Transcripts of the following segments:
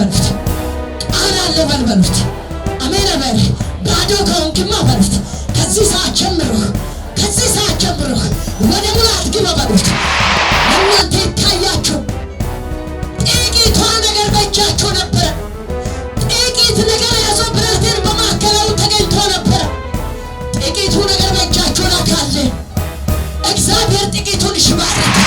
በሉት። ቃል አለ በሉት። አሜን በል። ባዶ ከሆንክማ በሉት ከዚህ ሰዓት ጀምሮ ወደ ሙላት ግባ በሉት። እናንተ ይታያችሁ ጥቂቷ ነገር በእጃችሁ ነበረ። ጥቂት ነገር ያዘው ብላቴን በማዕከላው ተገኝቶ ነበረ። ጥቂቱ ነገር በእጃችሁ ላይ ካለ እግዚአብሔር ጥቂቱን ይባርካል።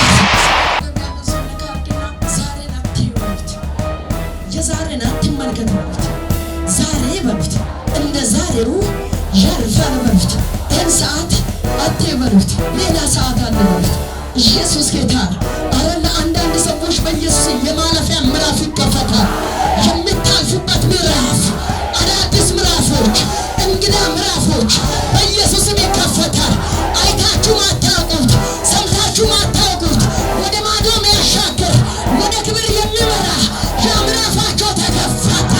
የዛሬን አትመልከት በሉት። ዛሬ በሉት እንደ ዛሬው ያልፋል በሉት። ይህን ሰዓት አትበሉት፣ ሌላ ሰዓት አለ በሉት። ኢየሱስ ጌታ ነው። አረ ለአንዳንድ ሰዎች በኢየሱስ የማለፊያ ምዕራፍ ይከፈታል። የምታልፉበት ምዕራፍ፣ አዳዲስ ምዕራፎች፣ እንግዳ ምዕራፎች በኢየሱስም ይከፈታል። አይታችሁ ማታውቁት፣ ሰምታችሁ ማታውቁት ወደ ማዶ የሚያሻግር ወደ ክብር የሚመራ ያ ምዕራፋቸው ተከፈተ።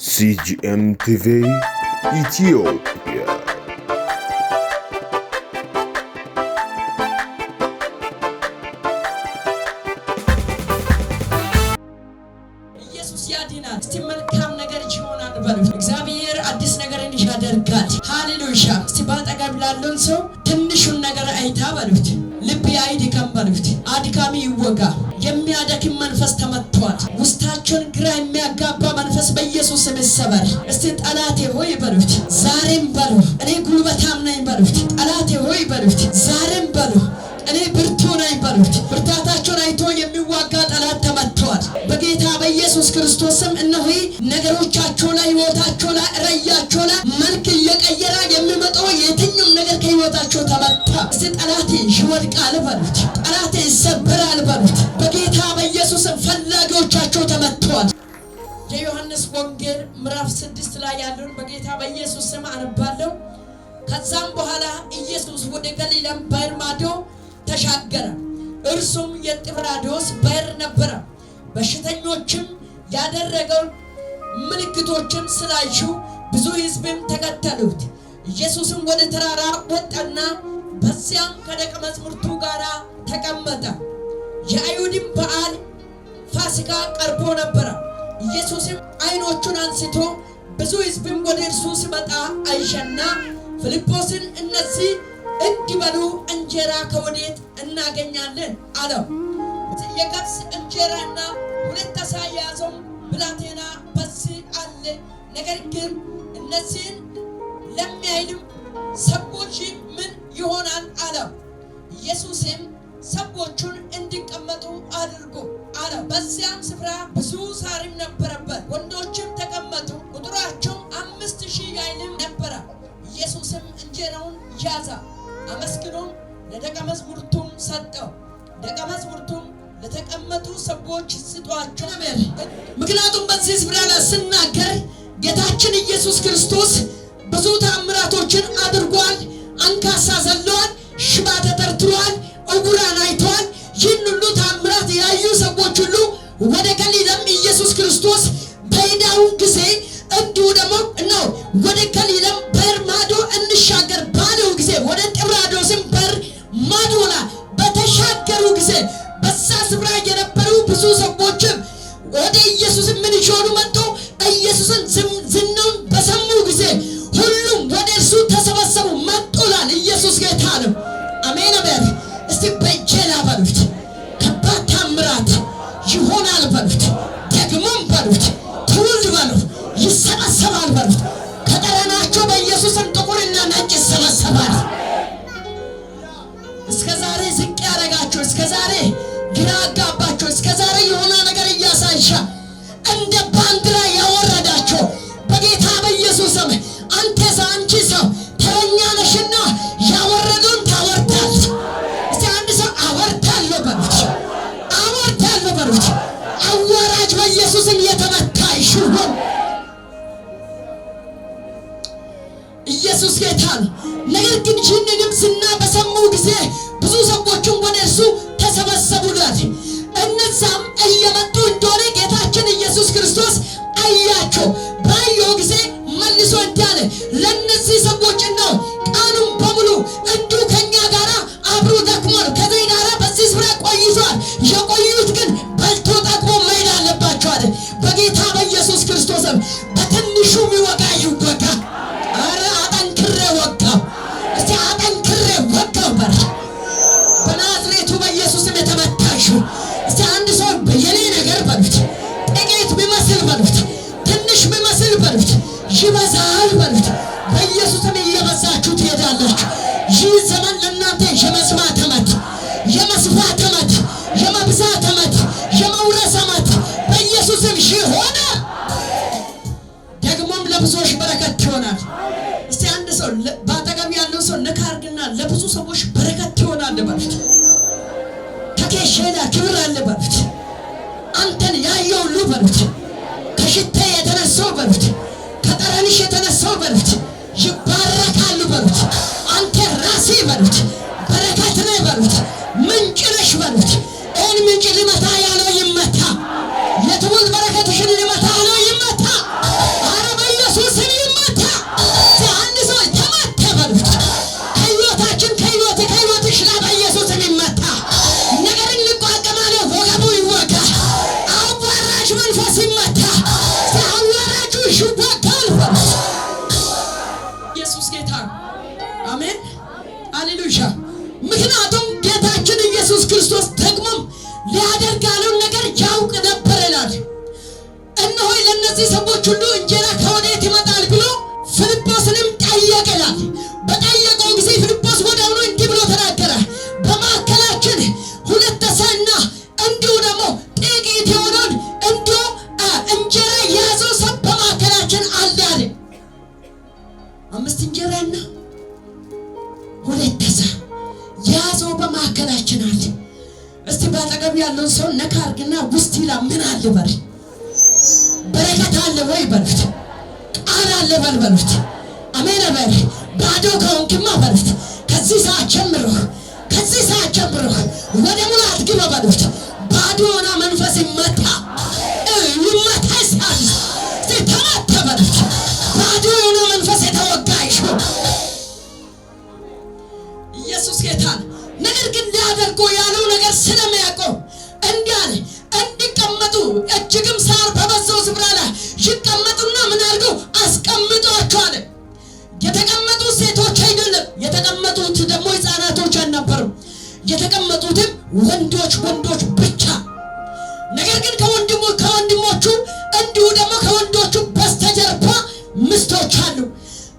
CGM TV ኢትዮጵያ ኢየሱስ ያድናል። እስቲ መልካም ነገር ይሆናል በሉት። እግዚአብሔር አዲስ ነገርን ያደርጋል። ሃሌሉያ። እስቲ ባጠገብ ላለውን ሰው ትንሹን ነገር አይታ በሉት። ልብ አይድከም በሉት። አድካሚ ይወጋ። የሚያደክም መንፈስ ተመቷል። ውስጣቸውን ግራ የሚያጋባ መንፈስ በኢየሱስ ስም ይሰበር። እስቲ ጠላቴ ሆይ በሉት። ዛሬም በሉ እኔ ጉልበታም ነኝ በሉት። ጠላቴ ሆይ በሉት። ዛሬም በሉ እኔ ብርቱ ነኝ በሉት። ብርታታቸውን አይቶ የሚዋጋ ጠላት ተመቷል። በጌታ በኢየሱስ ክርስቶስ ስም እነሆ ነገሮቻቸው ላይ፣ ህይወታቸው ላይ፣ ራእያቸው ላይ መልክ እየቀየረ የሚመጣው የትኛውም ነገር ከህይወታቸው ተመታ። እስቲ ጠላቴ ይወድቃል በሉት። ጠላቴ ይሰበራል በሉት። በጌታ በኢየሱስ ስም ፈላጊዎቻቸው ተመቷል። የዮሐንስ ወንጌል ምዕራፍ 6 ላይ ያለውን በጌታ በኢየሱስ ስም አነባለሁ። ከዛም በኋላ ኢየሱስ ወደ ገሊላ ባህር ማዶ ተሻገረ። እርሱም የጥብርያዶስ ባህር ነበረ። በሽተኞችም ያደረገው ምልክቶችን ስላዩ ብዙ ሕዝብም ተከተሉት። ኢየሱስም ወደ ተራራ ወጣና በዚያም ከደቀ መዛሙርቱ ጋር ተቀመጠ። የአይሁድም በዓል ፋሲካ ቀርቦ ነበረ። ኢየሱስም ዓይኖቹን አንስቶ ብዙ ሕዝብም ወደ እርሱ ሲመጣ አየና ፊልጶስን እነዚህ እንዲበሉ እንጀራ ከወዴት እናገኛለን አለው። የገብስ እንጀራና 2 ዓሣ የያዘው ብላቴና በዚህ አለ፣ ነገር ግን እነዚህን ለሚያህሉ ሰዎች ምን ይሆናል አለው። ኢየሱስም ሰዎቹን እንዲቀመጡ አድርጎ አለ። በዚያም ስፍራ ብዙ ሣርም ነበረበት። ወንዶችም ተቀመጡ፣ ቁጥራቸው 5000 ያህልም ነበረ። ኢየሱስም እንጀራውን ያዘ፣ አመስግኖም ለደቀ መዛሙርቱም ሰጠው። ደቀ መዛሙርቱም ለተቀመጡ ሰዎች ስጧቸው። ምክንያቱም በዚህ ስፍራ ላይ ስናገር ጌታችን ኢየሱስ ክርስቶስ ብዙ ተአምራቶችን አድርጓል። አንካሳ ዘለዋል፣ ሽባ ተተርትሯል፣ ዕውራን አይተዋል። ይህን ሁሉ ተአምራት ያዩ ሰዎች ሁሉ ወደ ገሊላም ኢየሱስ ክርስቶስ በሄደው ጊዜ እንዲሁ ደግሞ ነው ወደ ገሊላም ባህር ማዶ እንሻገር ባለው ጊዜ ወደ ጥብርያዶስም ባህር ማዶ ላይ በተሻገሩ ጊዜ በዛ ስፍራ የነበሩ ብዙ ሰዎችም ወደ ኢየሱስ ምን ይሾሉ መጡ። ኢየሱስን ዝናውን በሰሙ ጊዜ ሁሉም ወደ እርሱ ተሰበሰቡ መጡላል። ኢየሱስ ጌታ ነው። አሜን በል። እስቲ በጀላ በሉት። ከባድ ተአምራት ይሆናል በሉት። ደግሞም በሉት ትውልድ በሉ ለብዙ ሰዎች በረከት ይሆናል በሉት። ተከሸና ክብር አለ በሉት። አንተን ያየው ሁሉ በሉት ከሽታ የተነሳው በሉት ከጠረንሽ የተነሳው በሉት ይባረካሉ በሉት። አንተ ራሴ በሉት በረከት ነህ በሉት። ምንጭ ነሽ በሉት። ይህን ምንጭ ሊመታ ያለው ይመታ። የትውልድ በረከትሽን ሊመታ ያለው ይመታ። ኧረ በኢየሱስ ይመታ። አንድ ሰው ተመታ በሉት። ከሕይወታችን ከሕይወትሽ ላይ በኢየሱስ ይመታ። ነገርን ሊቋቋም ያለ ወገቡ ይወጋ። አዋራጅ መንፈስ ይመታ። አዋራጁ ይወጋል በሉት። ኢየሱስ ጌታ አሜን ሃሌሉያ። ምክንያቱም ጌታችን ኢየሱስ ክርስቶስ ደግሞም ሊያደርግ ያለውን ነገር ያውቅ ነበር ይላል። እነሆ ለእነዚህ ሰዎች ሁሉ እንጀራ ከወዴት ይመጣል ብሎ ፊልጶስንም ጠየቀላል። በጠየቀው ጊዜ ፊልጶስ ወዲያውኑ እንዲህ ብሎ ተናገረ፣ በማዕከላችን 2 ዓሣና እንዲሁ ደግሞ ጥቂት የሆነውን እንዲሁ እንጀራ የያዘው ሰው በማዕከላችን አለ አለ። 5 እንጀራና 2 ዓሣ የያዘው በማዕከላችን አለ። እስቲ ባጠገብ ያለውን ሰው ነካ አድርግና ውስጥ ይላ ምን አለ በል። በረከት አለ ወይ በሉት። ቃል አለ በሉት። አሜን በል። ባዶ ከሆንክማ በሉት ከዚህ ሰዓት ጀምሮ ወደ ሙላት ግባ በሉት። ባዶ ሆና መንፈስ ይመታ ይሳል ተመታ በሉት። ባዶ የሆነ መንፈስ የተወጋ ይሁን። ኢየሱስ ጌታ። ነገር ግን ሊያደርገው ያለው ነገር ስለሚያውቀው እንዲህ አለ፣ እንዲቀመጡ እጅግም ሳር በበዛው ስፍራ ላይ ይቀመጡና ምን አድርገው አስቀምጧቸው አለ። የተቀመጡት ሴቶች አይደለም፣ የተቀመጡት ደግሞ ሕፃናቶች አልነበሩም። የተቀመጡትም ወንዶች ብቻ። ነገር ግን ከወንድሞቹ እንዲሁ ደግሞ ከወንዶቹ በስተጀርባ ምስቶች አሉ፣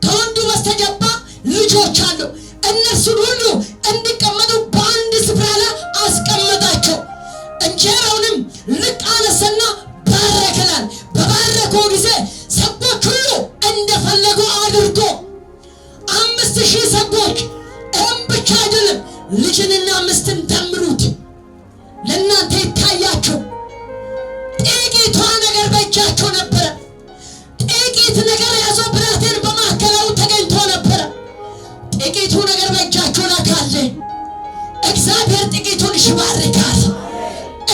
ከወንዱ በስተጀርባ ልጆች አሉ። እነሱን ሁሉ እንዲቀመጡ በአንድ ስፍራ ላይ አስቀመጣቸው። እንጀራውንም ልቅ አነሰና ባረከላል። በባረከው ጊዜ ሰዎች ሁሉ እንደፈለጉ አድርጎ 5000 ሰዎች። ይህም ብቻ አይደለም፣ ልጅንና ሚስትን ደምሩት። ለእናንተ ይታያቸው። ጥቂቷ ነገር በእጃቸው ነበረ። ጥቂት ነገር ያዘው ብላቴን በማዕከላው ተገኝቶ ነበረ። ጥቂቱ ነገር በእጃቸው ላይ ካለ እግዚአብሔር ጥቂቱን ይባርካል።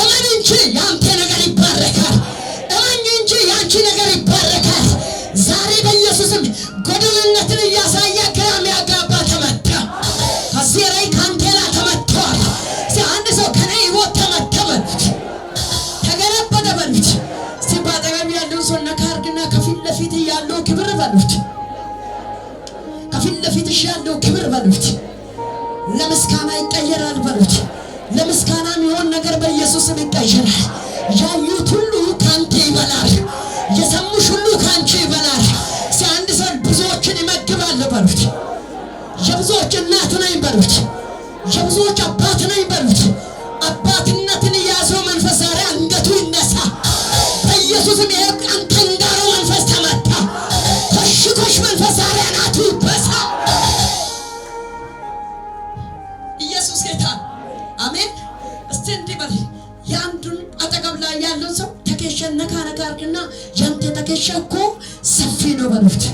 እመን እንጂ ያንተ ነገር ይባረካል። እመን እንጂ ያንቺ ነገር ይባረካል። ዛሬ በኢየሱስም ጎደልነትን እያሳየ ግራ የሚያጋባ ተመታ። ከዚህ ላይ ካንተ ላይ ተመቷል። አንድ ሰው ከኔ ሕይወት ተመታ በሉት፣ ተገለበጠ በሉት። እስቲ ባጠገብ ያለውን ሰው ነካ አድርግና ከፊት ለፊት ያለው ክብር በሉት፣ ከፊት ለፊትሽ ያለው ክብር በሉት ለምስጋና ይቀየራል በሉት። ለምስጋና የሚሆን ነገር በኢየሱስም ይቀየራል። ያዩት ሁሉ ካንተ ይበላል። የሰሙሽ ሁሉ ካንቺ ይበላል። አንድ ሰው ብዙዎችን ይመግባል በሉት። የብዙዎች እናት ነኝ በሉት። የብዙዎች አባት ነኝ በሉት። አባትነትን የያዘው መንፈስ ዛሬ አንገቱ ይነሳ በኢየሱስም። ይሄ አንተ እንዳለው መንፈስ ተመታ። ኮሽ መንፈስ ዛሬ አናቱ ይበሳ። ኢየሱስ ጌታ አሜን። እስቲ እንዲህ በል። የአንዱን አጠገብ ላይ ያለውን ሰው ተከሸን ነካ አድርግና ያንተ ተከሸ እኮ ሰፊ ነው በሉት።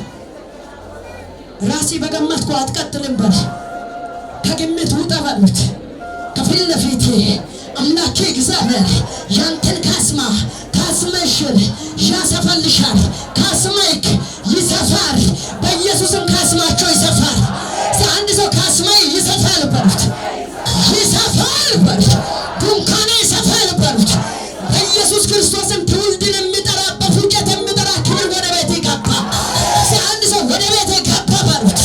ራሴ በገመትኩ አትቀጥልም በል። ከግምት ውጣ በሉት። ከፊት ለፊት አምላኬ እግዚአብሔር ያንተን ካስመሽን ያሰፋልሻል። ካስማይክ ይሰፋል በኢየሱስም ካስማቸው ይሰፋል። አንድ ሰው ካስማይ ይሰፋል በሉት። ይሰፋል በሉት። ድንኳኔ ይሰፋል በሉት። በኢየሱስ ክርስቶስም ትውልድን የሚጠራ በፉጨት የሚጠራ ክብር ወደ ቤት ይገባ። አንድ ሰው ወደ ቤት ገባ በሉት።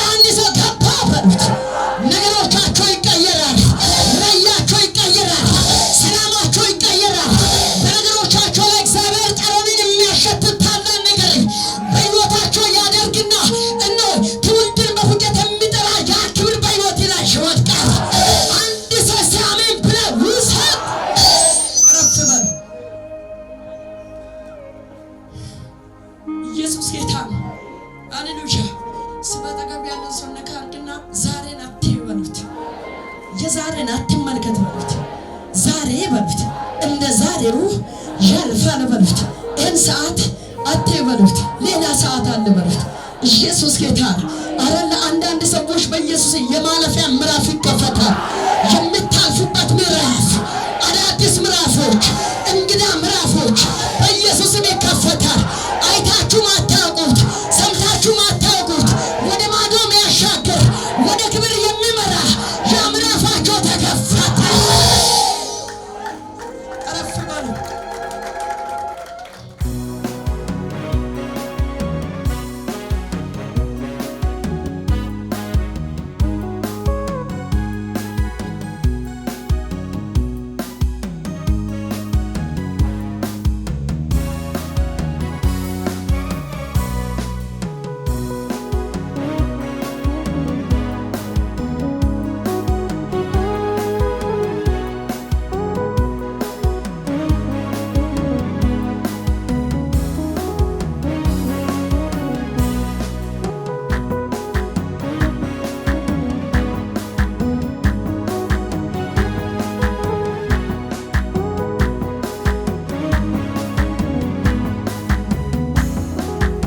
አንድ ሰው ገባ በሉት። ነገሮቻቸው ይቀየራል። ራያቸው ይቀየራል። ሰላማቸው ይቀየራል። በነገሮቻቸው ላይ እግዚአብሔር ጠረንን የሚያሸት ታላቅ ነገር በሕይወታቸው ያደርግና እነሆ ትውልድን የዛሬን አትመልከት በሉት። ዛሬ በሉት እንደ ዛሬው ያልፋል በሉት። ይህን ሰዓት አትበሉት፣ ሌላ ሰዓት አለ በሉት። ኢየሱስ ጌታ። አረ ለአንዳንድ ሰዎች በኢየሱስ የማለፊያ ምዕራፍ ይከፈታል።